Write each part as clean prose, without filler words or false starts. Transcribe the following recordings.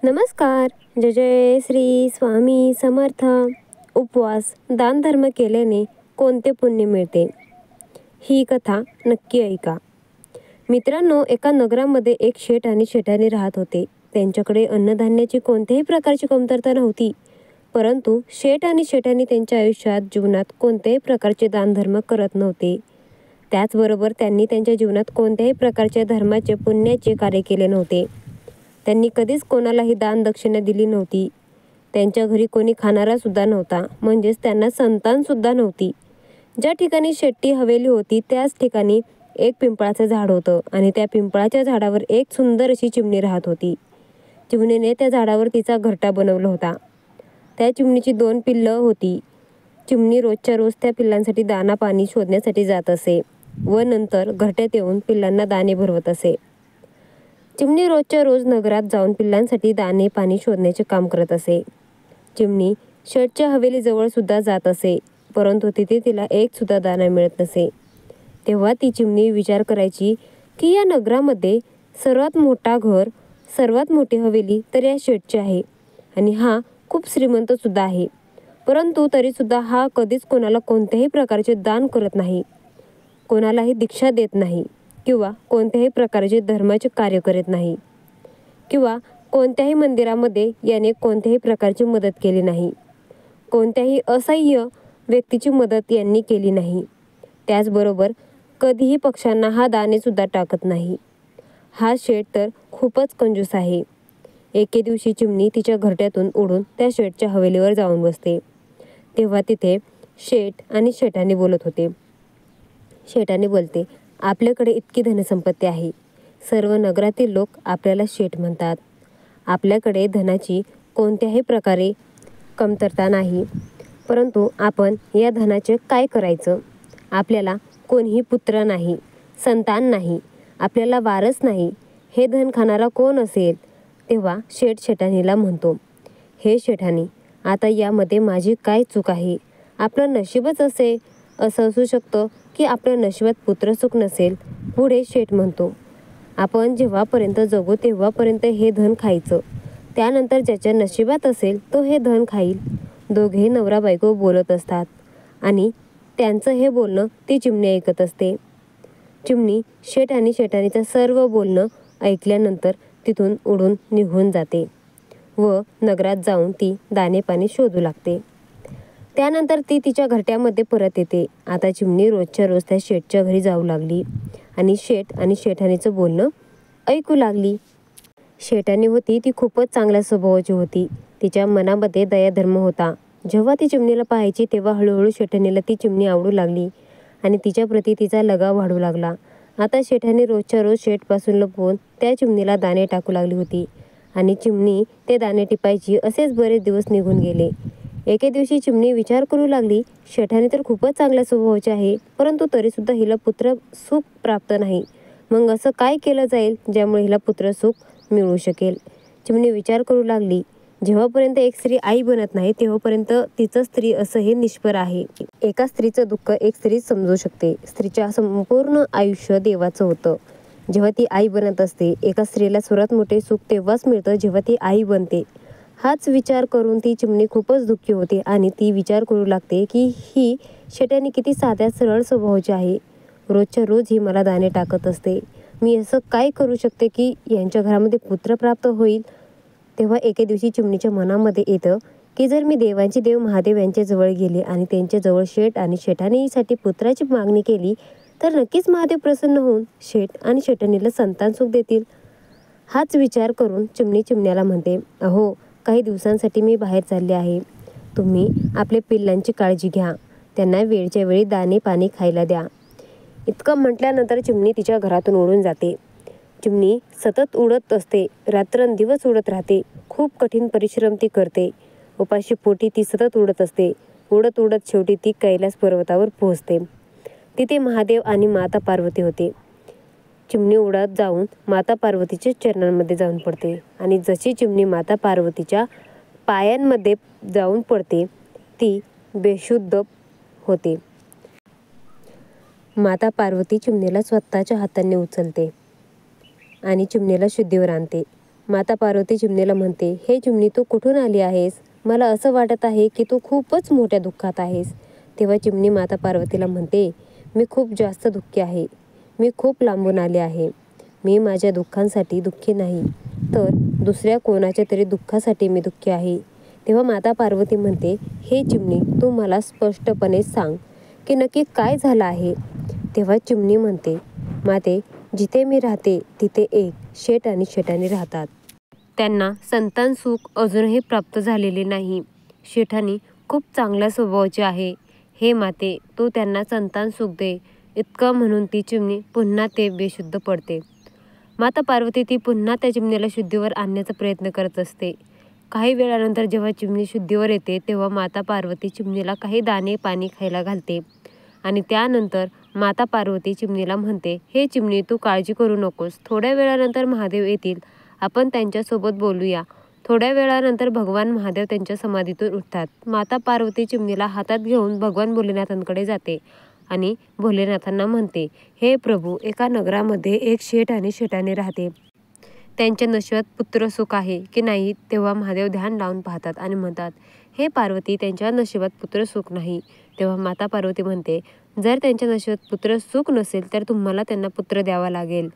नमस्कार. जय जय श्री स्वामी समर्थ. उपवास दानधर्म केल्याने कोणते पुण्य मिळते, ही कथा नक्की ऐका. मित्रांनो, एका नगरामध्ये एक शेठ आणि शेठाणी राहत होते. त्यांच्याकडे अन्नधान्याची कोणत्याही प्रकारची कमतरता नव्हती. परंतु शेठ आणि शेठाणी त्यांच्या आयुष्यात जीवनात कोणत्याही प्रकारचे दानधर्म करत नव्हते. त्याचबरोबर त्यांनी त्यांच्या जीवनात कोणत्याही प्रकारच्या धर्माचे पुण्याचे कार्य केले नव्हते. त्यांनी कधीच कोणालाही दान दक्षिणा दिली नव्हती. त्यांच्या घरी कोणी खाणारा सुद्धा नव्हता, म्हणजेच त्यांना संतान सुद्धा नव्हती. ज्या ठिकाणी शेट्टी हवेली होती त्याच ठिकाणी एक पिंपळाचं झाड होतं आणि त्या पिंपळाच्या झाडावर एक सुंदर अशी चिमणी राहत होती. चिमणीने त्या झाडावर तिचा घरटा बनवला होता. त्या चिमणीची 2 पिल्लं होती. चिमणी रोजच्या रोज त्या पिल्लांसाठी दाना पाणी शोधण्यासाठी जात असे व नंतर घरट्यात येऊन पिल्लांना दाणे भरवत असे. चिमणी रोजच्या रोज नगरात जाऊन पिल्लांसाठी दाणे पाणी शोधण्याचे काम करत असे. चिमणी शेठच्या हवेलीजवळ सुद्धा जात असे, परंतु तिथे तिला एक सुद्धा दाणा मिळत नसे. तेव्हा ती चिमणी विचार करायची की या नगरामध्ये सर्वात मोठा घर, सर्वात मोठी हवेली तर या शेठची आहे आणि हा खूप श्रीमंत सुद्धा आहे. परंतु तरीसुद्धा हा कधीच कोणाला कोणत्याही प्रकारचे दान करत नाही, कोणालाही दीक्षा देत नाही किंवा कोणत्याही प्रकारचे धर्माचे कार्य करत नाही किंवा कोणत्याही मंदिरामध्ये याने कोणत्याही प्रकारची मदत केली नाही. कोणत्याही असह्य व्यक्तीची मदत यांनी केली नाही. त्याचबरोबर कधीही पक्ष्यांना हा दाणे सुद्धा टाकत नाही. हा शेठ तर खूपच कंजूस आहे. एके दिवशी चिमणी तिच्या घरट्यातून उडून त्या शेठच्या हवेलीवर जाऊन बसते. तेव्हा तिथे शेठ आणि शेठाणी बोलत होते. शेठाणी बोलते, आपल्याकडे इतकी धनसंपत्ती आहे. सर्व नगरातील लोक आपल्याला शेठ म्हणतात. आपल्याकडे धनाची कोणत्याही प्रकारे कमतरता नाही. परंतु आपण या धनाचे काय करायचं? आपल्याला कोणीही पुत्र नाही, संतान नाही, आपल्याला वारस नाही. हे धन खाणारा कोण असेल? तेव्हा शेठ शेठाणीला म्हणतो, हे शेठाणी, आता यामध्ये माझी काय चूक आहे? आपलं नशीबच असं असू शकतं की आपल्या नशिबात पुत्रसुख नसेल. पुढे शेठ म्हणतो, आपण जेव्हापर्यंत जगू तेव्हापर्यंत हे धन खायचं. त्यानंतर ज्याच्या नशिबात असेल तो हे धन खाईल. दोघेही नवरा बायको बोलत असतात आणि त्यांचं हे बोलणं ती चिमणी ऐकत असते. चिमणी शेठ आणि शेठाणीचं सर्व बोलणं ऐकल्यानंतर तिथून उडून निघून जाते व नगरात जाऊन ती दाणे पाणी शोधू लागते. त्यानंतर ती तिच्या घरट्यामध्ये परत येते. आता चिमणी रोजच्या रोज त्या शेठच्या घरी जाऊ लागली आणि शेठ आणि शेठाणीचं बोलणं ऐकू लागली. शेठाणी होती ती खूपच चांगल्या स्वभावाची होती. तिच्या मनामध्ये दयाधर्म होता. जेव्हा ती चिमणीला पाहायची तेव्हा हळूहळू शेठाणीला ती चिमणी आवडू लागली आणि तिच्याप्रती तिचा लगाव वाढू लागला. आता शेठाणी रोजच्या रोज शेठपासून लपवून त्या चिमणीला दाणे टाकू लागली होती आणि चिमणी ते दाणे टिपायची. असेच बरेच दिवस निघून गेले. एके दिवशी चिमणी विचार करू लागली, शेठाणी तर खूपच चांगल्या स्वभावाची आहे, परंतु तरीसुद्धा हिला पुत्र सुख प्राप्त नाही. मग असं काय केलं जाईल ज्यामुळे हिला पुत्र सुख मिळू शकेल? चिमणी विचार करू लागली. जेव्हापर्यंत एक स्त्री आई बनत नाही तेव्हापर्यंत तिचं स्त्री असं हे निष्फळ आहे. एका स्त्रीचं दुःख एक स्त्री समजू शकते. स्त्रीच्या संपूर्ण आयुष्य देवाचं होतं. जेव्हा ती आई बनत असते, एका स्त्रीला सर्वात मोठे सुख तेव्हाच मिळतं जेव्हा ती आई बनते. हाच विचार करून ती चिमणी खूपच दुःखी होते आणि ती विचार करू लागते की ही शेठाणी किती साध्या सरळ स्वभावाची आहे. रोजच्या रोज ही मला दाणे टाकत असते. मी असं काय करू शकते की यांच्या घरामध्ये पुत्र प्राप्त होईल? तेव्हा एके दिवशी चिमणीच्या मनामध्ये येतं की जर मी देवांचे देव महादेव यांच्या जवळ गेले आणि त्यांच्याजवळ शेठ आणि शेठाणीसाठी पुत्राची मागणी केली तर नक्कीच महादेव प्रसन्न होऊन शेठ आणि शेठाणीला संतान सुख देतील. हाच विचार करून चिमणी चिमण्याला म्हणते, अहो, काही दिवसांसाठी मी बाहेर चालले आहे. तुम्ही आपल्या पिल्लांची काळजी घ्या. त्यांना वेळच्या वेळी दाणे पाणी खायला द्या. इतकं म्हटल्यानंतर चिमणी तिच्या घरातून उडून जाते. चिमणी सतत उडत असते. रात्रंदिवस उडत राहते. खूप कठीण परिश्रम ती करते. उपाशी पोटी ती सतत उडत असते. उडत उडत शेवटी ती कैलास पर्वतावर पोहोचते. तिथे महादेव आणि माता पार्वती होते. चिमणी उडत जाऊन माता पार्वतीच्या चरणांमध्ये जाऊन पडते आणि जशी चिमणी माता पार्वतीच्या पायांमध्ये जाऊन पडते ती बेशुद्ध होते. माता पार्वती चिमणीला स्वतःच्या हाताने उचलते आणि चिमणीला शुद्धीवर आणते. माता पार्वती चिमणीला म्हणते, हे चिमणी तू कुठून आली आहेस? मला असं वाटत आहे की तू खूपच मोठ्या दुःखात आहेस. तेव्हा चिमणी माता पार्वतीला म्हणते, मी खूप जास्त दुःखी आहे. मी खूप लांबून आले आहे. मी माझ्या दुःखांसाठी दुःखी नाही, तर दुसऱ्या कोणाच्या तरी दुःखासाठी मी दुःखी आहे. तेव्हा माता पार्वती म्हणते, हे चिमणी तू मला स्पष्टपणे सांग की नक्की काय झालं आहे. तेव्हा चिमणी म्हणते, माते, जिथे मी राहते तिथे एक शेठ आणि शेठाणी राहतात. त्यांना संतान सुख अजूनही प्राप्त झालेले नाही. शेठाणी खूप चांगल्या स्वभावाची आहे. हे माते, तू त्यांना संतान सुख दे. इतकं म्हणून ती चिमणी पुन्हा ते बेशुद्ध पडते. माता पार्वती ती पुन्हा त्या चिमणीला शुद्धीवर आणण्याचा प्रयत्न करत असते. काही वेळानंतर जेव्हा चिमणी शुद्धीवर येते तेव्हा माता पार्वती चिमणीला काही दाणे पाणी खायला घालते आणि त्यानंतर माता पार्वती चिमणीला म्हणते, हे चिमणी तू काळजी करू नकोस. थोड्या वेळानंतर महादेव येतील. आपण त्यांच्यासोबत बोलूया. थोड्या वेळानंतर भगवान महादेव त्यांच्या समाधीतून उठतात. माता पार्वती चिमणीला हातात घेऊन भगवान भोलेनाथांकडे जाते आणि भोलेनाथांना म्हणते, हे प्रभू, एका नगरामध्ये एक शेठ आणि शेठाणी राहते. त्यांच्या नशिबात पुत्र सुख आहे की नाही? तेव्हा महादेव ध्यान लावून पाहतात आणि म्हणतात, हे पार्वती, त्यांच्या नशिबात पुत्र सुख नाही. तेव्हा माता पार्वती म्हणते, जर त्यांच्या नशिबात पुत्र सुख नसेल तर तुम्हाला त्यांना पुत्र द्यावा लागेल.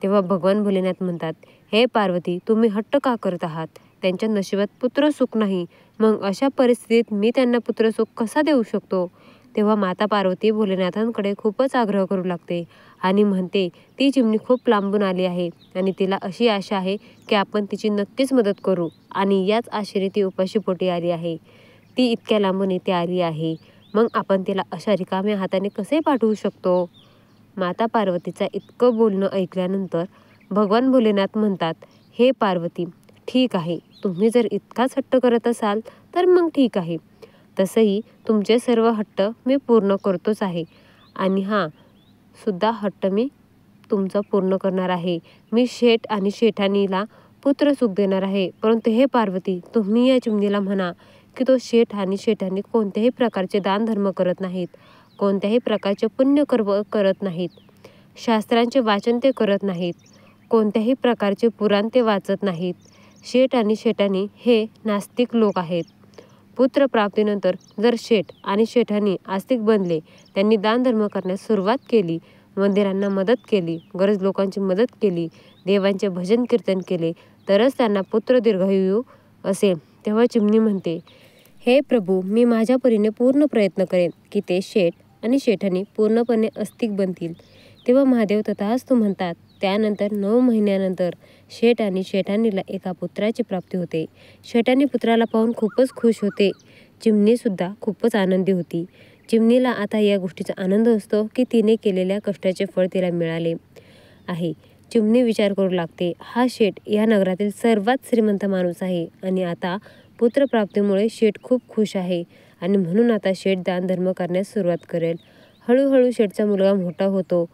तेव्हा भगवान भोलेनाथ म्हणतात, हे पार्वती, तुम्ही हट्ट का करत आहात? त्यांच्या नशिबात पुत्र सुख नाही. मग अशा परिस्थितीत मी त्यांना पुत्र सुख कसा देऊ शकतो? तेव्हा माता पार्वती भोलेनाथांकडे खूपच आग्रह करू लागते आणि म्हणते, ती चिमणी खूप लांबून आली आहे आणि तिला अशी आशा आहे की आपण तिची नक्कीच मदत करू आणि याच आशेने ती उपाशीपोटी आली आहे. ती इतक्या लांबून इथे आली आहे. मग आपण तिला अशा रिकाम्या हाताने कसे पाठवू शकतो? माता पार्वतीचा इतकं बोलणं ऐकल्यानंतर भगवान भोलेनाथ म्हणतात, हे पार्वती, ठीक आहे. तुम्ही जर इतकाच हट्ट करत असाल तर मग ठीक आहे. तसंही तुमचे सर्व हट्ट मी पूर्ण करतोच आहे आणि हा सुद्धा हट्ट मी तुमचा पूर्ण करणार आहे. मी शेठ आणि शेठाणीला पुत्र सुख देणार आहे. परंतु हे पार्वती, तुम्ही या चिमणीला म्हणा की तो शेठ आणि शेठाणी कोणत्याही प्रकारचे दानधर्म करत नाहीत, कोणत्याही प्रकारचे पुण्यकर्म करत नाहीत, शास्त्रांचे वाचन ते करत नाहीत, कोणत्याही प्रकारचे पुराण ते वाचत नाहीत. शेठ आणि शेठाणी हे नास्तिक लोक आहेत. पुत्रप्राप्तीनंतर जर शेठ आणि शेठाणी आस्तिक बनले, त्यांनी दानधर्म करण्यास सुरुवात केली, मंदिरांना मदत केली, गरज लोकांची मदत केली, देवांचे भजन कीर्तन केले, तरच त्यांना पुत्र दीर्घायू असेल. तेव्हा चिमणी म्हणते, हे प्रभू, मी माझ्या परीने पूर्ण प्रयत्न करेन की ते शेठ आणि शेठाणी पूर्णपणे आस्तिक बनतील. तेव्हा महादेव तथास्तु म्हणतात. त्यानंतर 9 महिन्यानंतर शेठ आणि शेठाणीला एका पुत्राची प्राप्ती होते. शेठाणी पुत्राला पाहून खूपच खुश होते. चिमणीसुद्धा खूपच आनंदी होती. चिमणीला आता या गोष्टीचा आनंद असतो की तिने केलेल्या कष्टाचे फळ तिला मिळाले आहे. चिमणी विचार करू लागते, हा शेठ या नगरातील सर्वात श्रीमंत माणूस आहे आणि आता पुत्रप्राप्तीमुळे शेठ खूप खुश आहे आणि म्हणून आता शेठ दानधर्म करण्यास सुरुवात करेल. हळूहळू शेठचा मुलगा मोठा होतो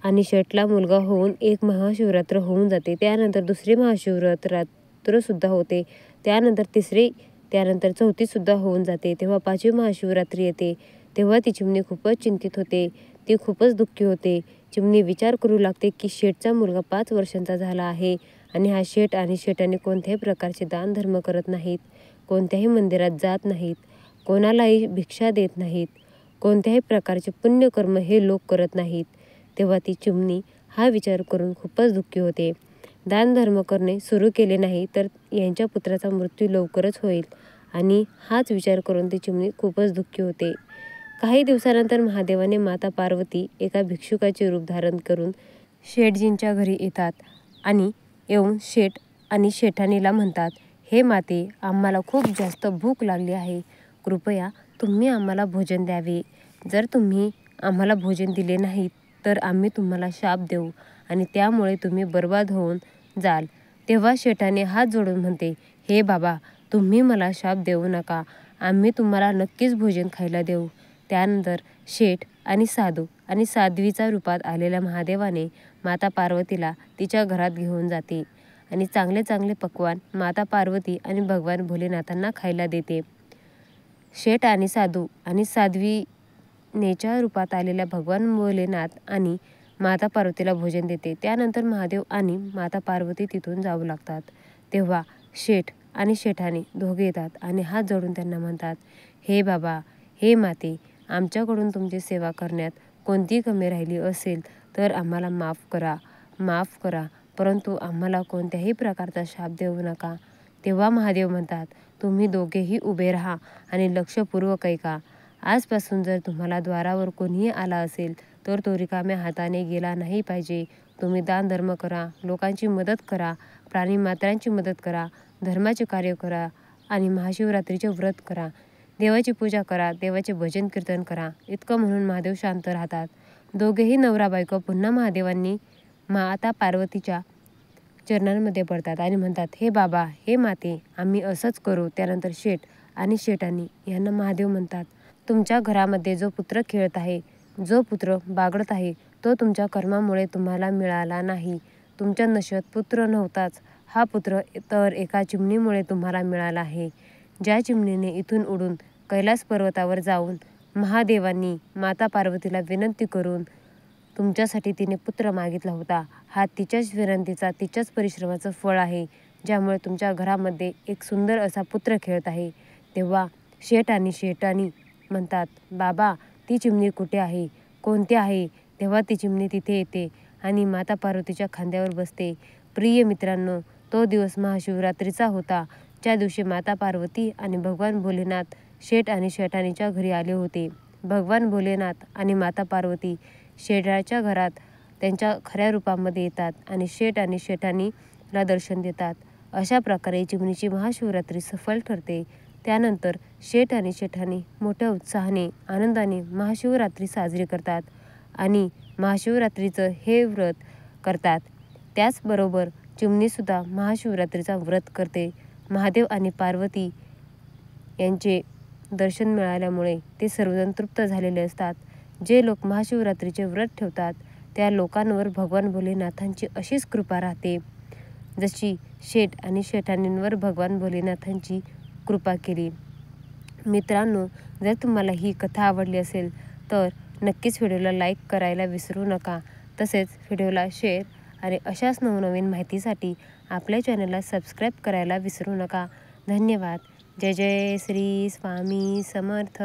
आणि शेठला मुलगा होऊन एक महाशिवरात्र होऊन जाते. त्यानंतर दुसरी महाशिवरात्र सुद्धा होते. त्यानंतर तिसरी, त्यानंतर चौथी सुद्धा होऊन जाते. तेव्हा 5वी महाशिवरात्री येते. तेव्हा ती चिमणी खूपच चिंतित होते. ती खूपच दुःखी होते. चिमणी विचार करू लागते की शेठचा मुलगा 5 वर्षांचा झाला आहे आणि हा शेठ आणि शेठाणी कोणत्याही प्रकारचे दानधर्म करत नाहीत, कोणत्याही मंदिरात जात नाहीत, कोणालाही भिक्षा देत नाहीत, कोणत्याही प्रकारचे पुण्यकर्म हे लोक करत नाहीत. तेव्हा ती चिमणी हा विचार करून खूपच दुःखी होते. दानधर्म करणे सुरू केले नाही तर यांच्या पुत्राचा मृत्यू लवकरच होईल आणि हाच विचार करून ती चिमणी खूपच दुःखी होते. काही दिवसानंतर महादेवाने माता पार्वती एका भिक्षुकाचे रूप धारण करून शेठजींच्या घरी येतात आणि येऊन शेठ आणि शेठाणीला म्हणतात, हे माते, आम्हाला खूप जास्त भूक लागली आहे. कृपया तुम्ही आम्हाला भोजन द्यावे. जर तुम्ही आम्हाला भोजन दिले नाहीत तर आम्ही तुम्हाला शाप देऊ आणि त्यामुळे तुम्ही बर्बाद होऊन जाल. तेव्हा शेठाणी हात जोडून म्हणते, हे बाबा, तुम्ही मला शाप देऊ नका. आम्ही तुम्हाला नक्कीच भोजन खायला देऊ. त्यानंतर शेठ आणि साधू आणि साध्वीचा रूपात आलेल्या महादेवाने माता पार्वतीला तिच्या घरात घेऊन जाते आणि चांगले चांगले पक्वान माता पार्वती आणि भगवान भोलेनाथांना खायला देते. शेठ आणि साधू आणि साध्वीनेच्या रूपात आलेल्या भगवान भोलेनाथ आणि माता पार्वतीला भोजन देते. त्यानंतर महादेव आणि माता पार्वती तिथून जाऊ लागतात. तेव्हा शेठ आणि शेठाणी दोघे येतात आणि हात जोडून त्यांना म्हणतात, हे बाबा, हे माते, आमच्याकडून तुमची सेवा करण्यात कोणती कमी राहिली असेल तर आम्हाला माफ करा, परंतु आम्हाला कोणत्याही प्रकारचा शाप देऊ नका. तेव्हा महादेव म्हणतात, तुम्ही दोघेही उभे राहा आणि लक्षपूर्वक ऐका. आजपासून जर तुम्हाला द्वारावर कोणीही आला असेल तर तो रिकाम्या हाताने गेला नाही पाहिजे. तुम्ही दानधर्म करा, लोकांची मदत करा, प्राणीमात्रांची मदत करा, धर्माचे कार्य करा आणि महाशिवरात्रीचे व्रत करा, देवाची पूजा करा, देवाचे भजन कीर्तन करा. इतकं म्हणून महादेव शांत राहतात. दोघेही नवरा बायको पुन्हा महादेवांनी माता पार्वतीच्या चरणांमध्ये पडतात आणि म्हणतात, हे बाबा, हे माते, आम्ही असंच करू. त्यानंतर शेठ आणि शेठाणी यांना महादेव म्हणतात, तुमच्या घरामध्ये जो पुत्र खेळत आहे, जो पुत्र बागडत आहे, तो तुमच्या कर्मामुळे तुम्हाला मिळाला नाही. तुमच्या नशेत पुत्र नव्हताच. हा पुत्र तर एका चिमणीमुळे तुम्हाला मिळाला आहे. ज्या चिमणीने इथून उडून कैलास पर्वतावर जाऊन महादेवांनी माता पार्वतीला विनंती करून तुमच्यासाठी तिने पुत्र मागितला होता. हा तिच्याच विनंतीचा, तिच्याच परिश्रमाचं फळ आहे, ज्यामुळे तुमच्या घरामध्ये एक सुंदर असा पुत्र खेळत आहे. तेव्हा शेठ आणि शेठाणी म्हणतात, बाबा, ती चिमणी कुठे आहे, कोणती आहे? तेव्हा ती चिमणी तिथे येते आणि माता पार्वतीच्या खांद्यावर बसते. प्रिय मित्रांनो, तो दिवस महाशिवरात्रीचा होता, ज्या दिवशी माता पार्वती आणि भगवान भोलेनाथ शेठ आणि शेठाणीच्या घरी आले होते. भगवान भोलेनाथ आणि माता पार्वती शेठाच्या घरात त्यांच्या खऱ्या रूपामध्ये येतात आणि शेठ आणि शेठाणीला दर्शन देतात. अशा प्रकारे चिमणीची महाशिवरात्री सफल ठरते. त्यानंतर शेठ आणि शेठाणी मोठ्या उत्साहाने, आनंदाने महाशिवरात्री साजरी करतात आणि महाशिवरात्रीचं हे व्रत करतात. त्याचबरोबर चिमणीसुद्धा महाशिवरात्रीचा व्रत करते. महादेव आणि पार्वती यांचे दर्शन मिळाल्यामुळे ते सर्वजण तृप्त झालेले असतात. जे लोक महाशिवरात्रीचे व्रत ठेवतात त्या लोकांवर भगवान भोलेनाथांची अशीच कृपा राहते, जशी शेठ आणि शेठाणींवर भगवान भोलेनाथांची कृपा केली. मित्रांनो, जर तुम्हाला ही कथा आवडली असेल तर नक्कीच व्हिडिओला लाईक करायला विसरू नका. तसेच व्हिडिओला शेअर आणि अशाच नवनवीन माहितीसाठी आपल्या चॅनलला सबस्क्राईब करायला विसरू नका. धन्यवाद. जय जय श्री स्वामी समर्थ.